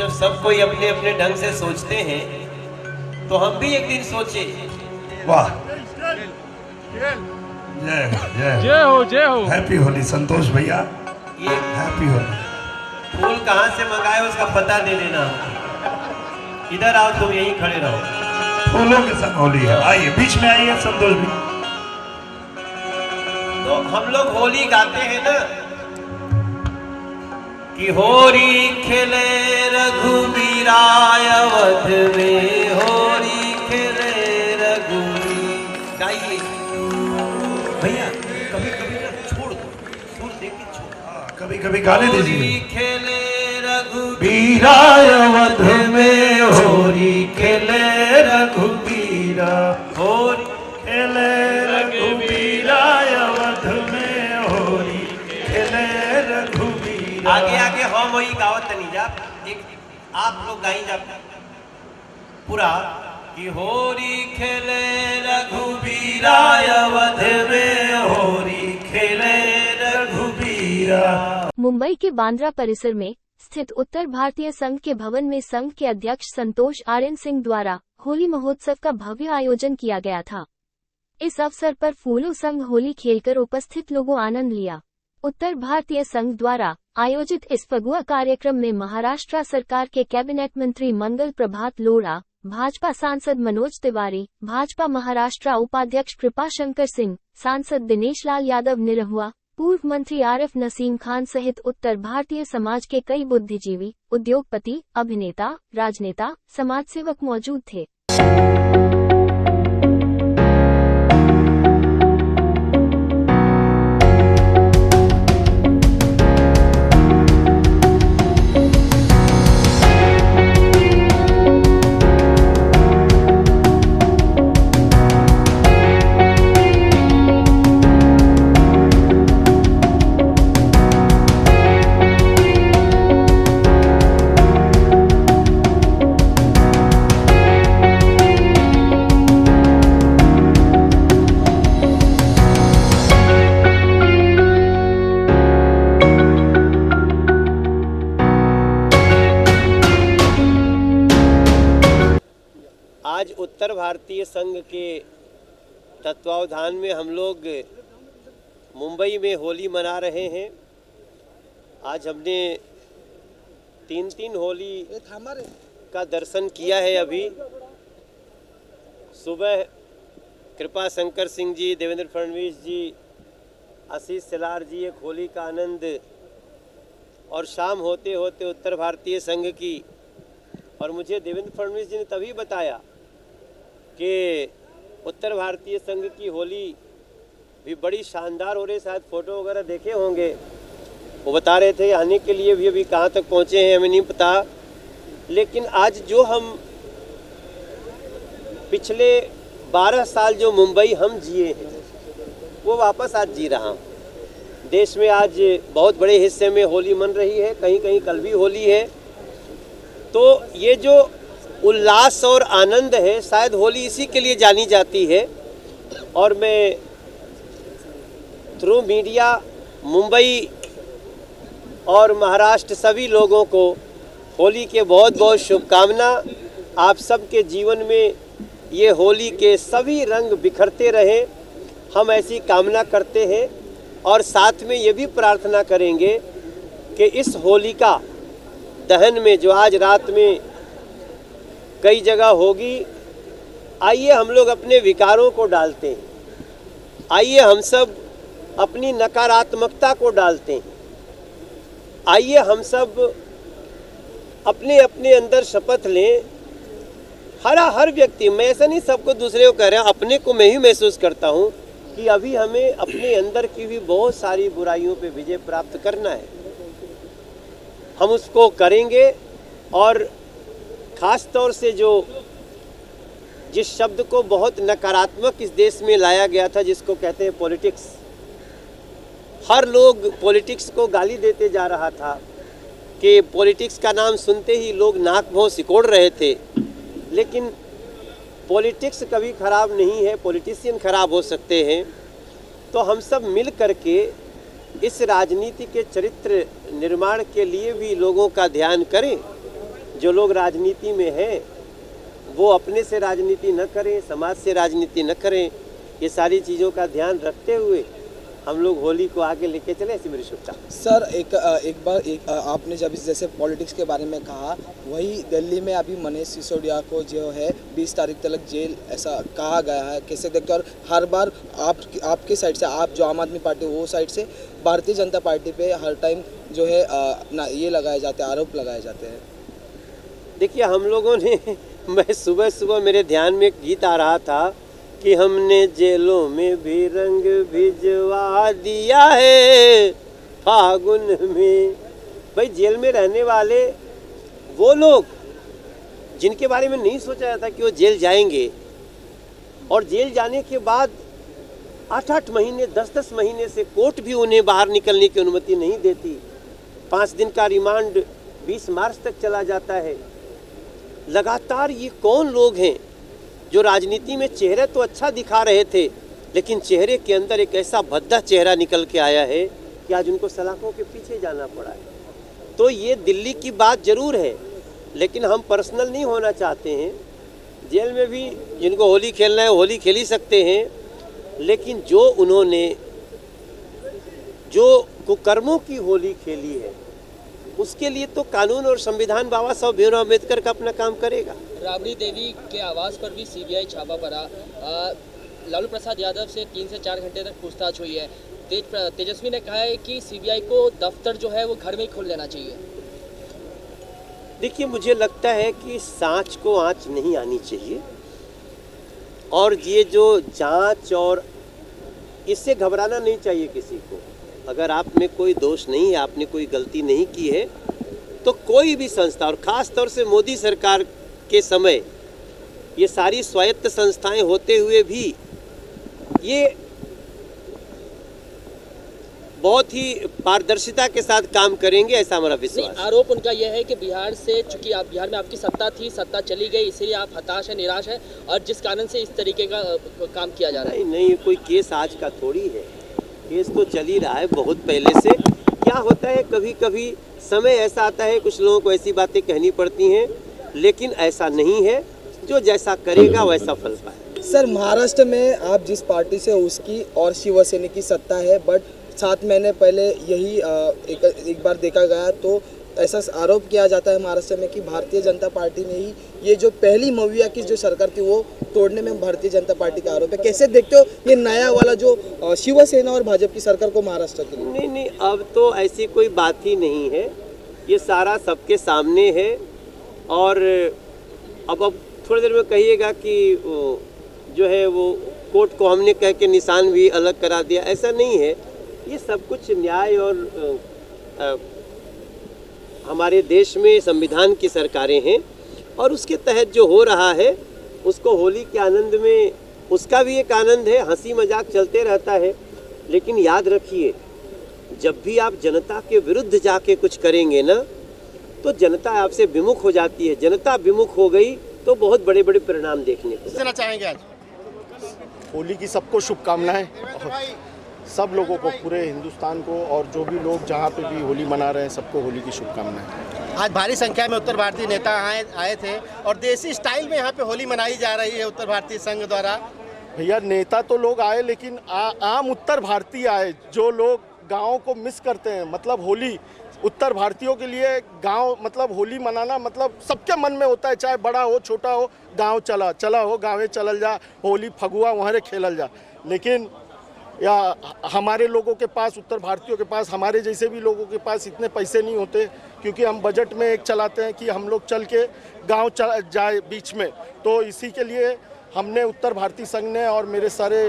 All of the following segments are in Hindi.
जब सब कोई अपने अपने ढंग से सोचते हैं तो हम भी एक दिन सोचे। वाह, जय हो। हैप्पी होली संतोष भैया, ये हैप्पी होली। फूल कहाँ से मंगाए उसका पता दे देना। इधर आओ, तुम यहीं खड़े रहो। फूलों के संग होली है। आइए बीच में आइए संतोष भी। तो हम लोग होली गाते हैं ना कि होरी खेले रघुवीराय अवध में, होरी खेले रघुवीर। गाइए भैया, कभी कभी ना छोड़ दो, सुर देख के छोड़। कभी कभी गाने दीजिए। होरी खेले रघुवीराय अवध में, होरी खेले रघुवीरा, होरी खेले रघुवीराय अवध में, होरी खेले रघुवीरा। आगे आगे हम वही गावत नहीं जा, एक आप लोग गाई जा पूरा कि होरी खेले रघुवीराय अवध में, होरी खेले रघुवीरा। मुंबई के बांद्रा परिसर में स्थित उत्तर भारतीय संघ के भवन में संघ के अध्यक्ष संतोष आर्यन सिंह द्वारा होली महोत्सव का भव्य आयोजन किया गया था। इस अवसर पर फूलों संग होली खेलकर उपस्थित लोगों आनंद लिया। उत्तर भारतीय संघ द्वारा आयोजित इस फगुआ कार्यक्रम में महाराष्ट्र सरकार के कैबिनेट मंत्री मंगल प्रभात लोढ़ा, भाजपा सांसद मनोज तिवारी, भाजपा महाराष्ट्र उपाध्यक्ष कृपा शंकर सिंह, सांसद दिनेश लाल यादव निरहुआ, पूर्व मंत्री आरिफ नसीम खान सहित उत्तर भारतीय समाज के कई बुद्धिजीवी, उद्योगपति, अभिनेता, राजनेता, समाजसेवक मौजूद थे। आज उत्तर भारतीय संघ के तत्वावधान में हम लोग मुंबई में होली मना रहे हैं। आज हमने तीन होली का दर्शन किया है। अभी सुबह कृपा शंकर सिंह जी, देवेंद्र फडणवीस जी, आशीष सिलार जी एक होली का आनंद, और शाम होते होते उत्तर भारतीय संघ की। और मुझे देवेंद्र फडणवीस जी ने तभी बताया कि उत्तर भारतीय संघ की होली भी बड़ी शानदार हो रही। शायद फ़ोटो वगैरह देखे होंगे। वो बता रहे थे आने के लिए भी अभी कहाँ तक पहुँचे हैं हमें नहीं पता, लेकिन आज जो हम पिछले 12 साल जो मुंबई हम जिए हैं वो वापस आज जी रहा हूँ। देश में आज बहुत बड़े हिस्से में होली मन रही है, कहीं कहीं कल भी होली है। तो ये जो उल्लास और आनंद है, शायद होली इसी के लिए जानी जाती है। और मैं थ्रू मीडिया मुंबई और महाराष्ट्र सभी लोगों को होली के बहुत बहुत शुभकामना। आप सबके जीवन में ये होली के सभी रंग बिखरते रहें, हम ऐसी कामना करते हैं। और साथ में ये भी प्रार्थना करेंगे कि इस होलिका दहन में जो आज रात में कई जगह होगी, आइए हम लोग अपने विकारों को डालते हैं, आइए हम सब अपनी नकारात्मकता को डालते हैं, आइए हम सब अपने अपने अंदर शपथ लें। हर व्यक्ति, मैं ऐसा नहीं सबको दूसरे को कह रहा हूँ, अपने को मैं ही महसूस करता हूँ कि अभी हमें अपने अंदर की भी बहुत सारी बुराइयों पे विजय प्राप्त करना है। हम उसको करेंगे। और ख़ास तौर से जिस शब्द को बहुत नकारात्मक इस देश में लाया गया था, जिसको कहते हैं पॉलिटिक्स, हर लोग पॉलिटिक्स को गाली देते जा रहा था कि पॉलिटिक्स का नाम सुनते ही लोग नाक भौं सिकोड़ रहे थे। लेकिन पॉलिटिक्स कभी ख़राब नहीं है, पॉलिटिशियन ख़राब हो सकते हैं। तो हम सब मिल करके इस राजनीति के चरित्र निर्माण के लिए भी लोगों का ध्यान करें। जो लोग राजनीति में हैं वो अपने से राजनीति न करें, समाज से राजनीति न करें। ये सारी चीज़ों का ध्यान रखते हुए हम लोग होली को आगे लेके चले, ऐसी मेरी शुभकामना। सर एक बार आपने जब जैसे पॉलिटिक्स के बारे में कहा, वही दिल्ली में अभी मनीष सिसोदिया को जो है 20 तारीख तक जेल ऐसा कहा गया है, कैसे देखते हो? और हर बार आपके साइड से, आप जो आम आदमी पार्टी वो साइड से भारतीय जनता पार्टी पे हर टाइम जो है ना ये लगाए जाते हैं, आरोप लगाए जाते हैं। देखिए हम लोगों ने मैं सुबह सुबह मेरे ध्यान में एक गीत आ रहा था कि हमने जेलों में भी रंग भिजवा दिया है फागुन में। भाई जेल में रहने वाले वो लोग जिनके बारे में नहीं सोचा जाता कि वो जेल जाएंगे, और जेल जाने के बाद 8-8 महीने 10-10 महीने से कोर्ट भी उन्हें बाहर निकलने की अनुमति नहीं देती। 5 दिन का रिमांड 20 मार्च तक चला जाता है। लगातार ये कौन लोग हैं जो राजनीति में चेहरे तो अच्छा दिखा रहे थे, लेकिन चेहरे के अंदर एक ऐसा भद्दा चेहरा निकल के आया है कि आज उनको सलाखों के पीछे जाना पड़ा है। तो ये दिल्ली की बात जरूर है, लेकिन हम पर्सनल नहीं होना चाहते हैं। जेल में भी जिनको होली खेलना है होली खेल ही सकते हैं, लेकिन जो उन्होंने जो कुकर्मों की होली खेली है उसके लिए तो कानून और संविधान बाबा साहब भीमराव अम्बेडकर का अपना काम करेगा। राबड़ी देवी के आवास पर भी सीबीआई छापा पड़ा। लालू प्रसाद यादव से 3 से 4 घंटे तक पूछताछ हुई है। तेजस्वी ने कहा है कि सीबीआई को दफ्तर जो है वो घर में ही खोल लेना चाहिए। देखिए मुझे लगता है कि सांच को आँच नहीं आनी चाहिए, और ये जो जांच और इससे घबराना नहीं चाहिए किसी को। अगर आप में कोई दोष नहीं है, आपने कोई गलती नहीं की है, तो कोई भी संस्था, और ख़ास तौर से मोदी सरकार के समय ये सारी स्वायत्त संस्थाएं होते हुए भी ये बहुत ही पारदर्शिता के साथ काम करेंगे, ऐसा हमारा विश्वास। आरोप उनका यह है कि बिहार से, चूंकि आप बिहार में आपकी सत्ता थी, सत्ता चली गई, इसलिए आप हताश है, निराश है, और जिस कारण से इस तरीके का काम किया जा रहा है। नहीं, कोई केस आज का थोड़ी है, केस तो चल ही रहा है बहुत पहले से। क्या होता है, कभी कभी समय ऐसा आता है कुछ लोगों को ऐसी बातें कहनी पड़ती हैं, लेकिन ऐसा नहीं है। जो जैसा करेगा वैसा फल पाए। सर महाराष्ट्र में आप जिस पार्टी से उसकी और शिवसेना की सत्ता है, बट 7 महीने पहले यही एक बार देखा गया तो ऐसा आरोप किया जाता है महाराष्ट्र में कि भारतीय जनता पार्टी ने ही ये जो पहली मविया की जो सरकार थी वो तोड़ने में भारतीय जनता पार्टी का आरोप है। कैसे देखते हो ये नया वाला जो शिवसेना और भाजपा की सरकार को महाराष्ट्र के लिए? नहीं, अब तो ऐसी कोई बात ही नहीं है, ये सारा सबके सामने है। और अब थोड़ी देर में कहिएगा कि जो है वो कोर्ट को हमने कह के निशान भी अलग करा दिया, ऐसा नहीं है। ये सब कुछ न्याय और हमारे देश में संविधान की सरकारें हैं, और उसके तहत जो हो रहा है उसको होली के आनंद में, उसका भी एक आनंद है, हंसी मजाक चलते रहता है। लेकिन याद रखिए, जब भी आप जनता के विरुद्ध जाके कुछ करेंगे ना, तो जनता आपसे विमुख हो जाती है। जनता विमुख हो गई तो बहुत बड़े बड़े परिणाम देखने को देना चाहेंगे। आज होली की सबको शुभकामनाएं, सब लोगों को, पूरे हिंदुस्तान को, और जो भी लोग जहाँ पे भी होली मना रहे हैं सबको होली की शुभकामनाएं। आज भारी संख्या में उत्तर भारतीय नेता आए थे और देसी स्टाइल में यहाँ पे होली मनाई जा रही है उत्तर भारतीय संघ द्वारा। भैया नेता तो लोग आए, लेकिन आम उत्तर भारतीय आए, जो लोग गाँव को मिस करते हैं। मतलब होली उत्तर भारतीयों के लिए गांव, मतलब होली मनाना मतलब सबके मन में होता है, चाहे बड़ा हो छोटा हो, गांव चला हो, गाँव चलल जा, होली फगुआ वहाँ खेलल जा। लेकिन या हमारे लोगों के पास, उत्तर भारतीयों के पास, हमारे जैसे भी लोगों के पास इतने पैसे नहीं होते, क्योंकि हम बजट में एक चलाते हैं कि हम लोग चल के गाँव जाए बीच में। तो इसी के लिए हमने उत्तर भारतीय संघ ने और मेरे सारे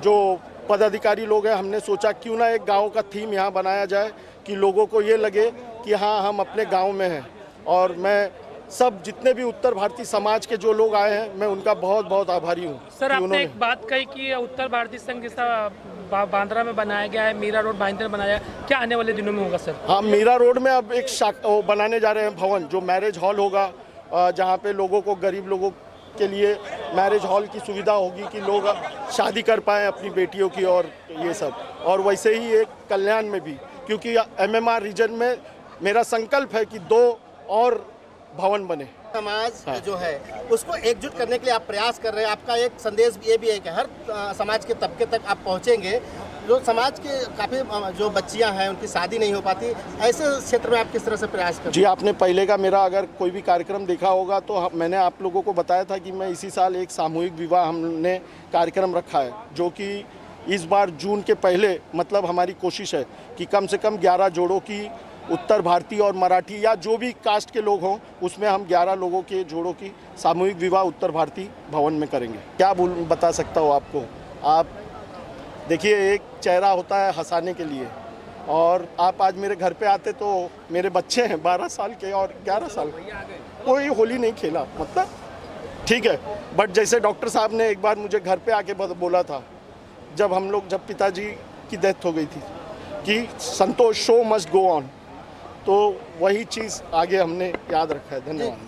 जो पदाधिकारी लोग हैं, हमने सोचा क्यों ना एक गाँव का थीम यहाँ बनाया जाए कि लोगों को ये लगे कि हाँ हम अपने गांव में हैं। और मैं सब जितने भी उत्तर भारतीय समाज के जो लोग आए हैं, मैं उनका बहुत बहुत आभारी हूँ। सर आपने एक बात कही कि उत्तर भारतीय संघ जैसा बांद्रा में बनाया गया है, मीरा रोड भाईंदर में बनाया, क्या आने वाले दिनों में होगा सर? हाँ, मीरा रोड में अब एक बनाने जा रहे हैं भवन, जो मैरिज हॉल होगा, जहाँ पे लोगों को, गरीब लोगों के लिए मैरिज हॉल की सुविधा होगी कि लोग शादी कर पाएँ अपनी बेटियों की, और ये सब। और वैसे ही एक कल्याण में भी, क्योंकि MMR रीजन में मेरा संकल्प है कि 2 और भवन बने। समाज जो है उसको एकजुट करने के लिए आप प्रयास कर रहे हैं। आपका एक संदेश ये भी है कि हर समाज के तबके तक आप पहुंचेंगे। जो समाज के काफ़ी जो बच्चियां हैं उनकी शादी नहीं हो पाती, ऐसे क्षेत्र में आप किस तरह से प्रयास कर रहे हैं? जी, आपने पहले का मेरा अगर कोई भी कार्यक्रम देखा होगा तो मैंने आप लोगों को बताया था कि मैं इसी साल एक सामूहिक विवाह हमने कार्यक्रम रखा है, जो कि इस बार जून के पहले मतलब हमारी कोशिश है कि कम से कम 11 जोड़ों की उत्तर भारतीय और मराठी या जो भी कास्ट के लोग हों उसमें हम 11 लोगों के जोड़ों की सामूहिक विवाह उत्तर भारतीय भवन में करेंगे। क्या बता सकता हूँ आपको। आप देखिए, एक चेहरा होता है हंसाने के लिए, और आप आज मेरे घर पे आते तो मेरे बच्चे हैं 12 साल के और 11 साल के, कोई होली नहीं खेला, मतलब ठीक है। बट जैसे डॉक्टर साहब ने एक बार मुझे घर पे आके बोला था, जब पिताजी की डेथ हो गई थी, कि संतोष शो मस्ट गो ऑन, तो वही चीज़ आगे हमने याद रखा है। धन्यवाद।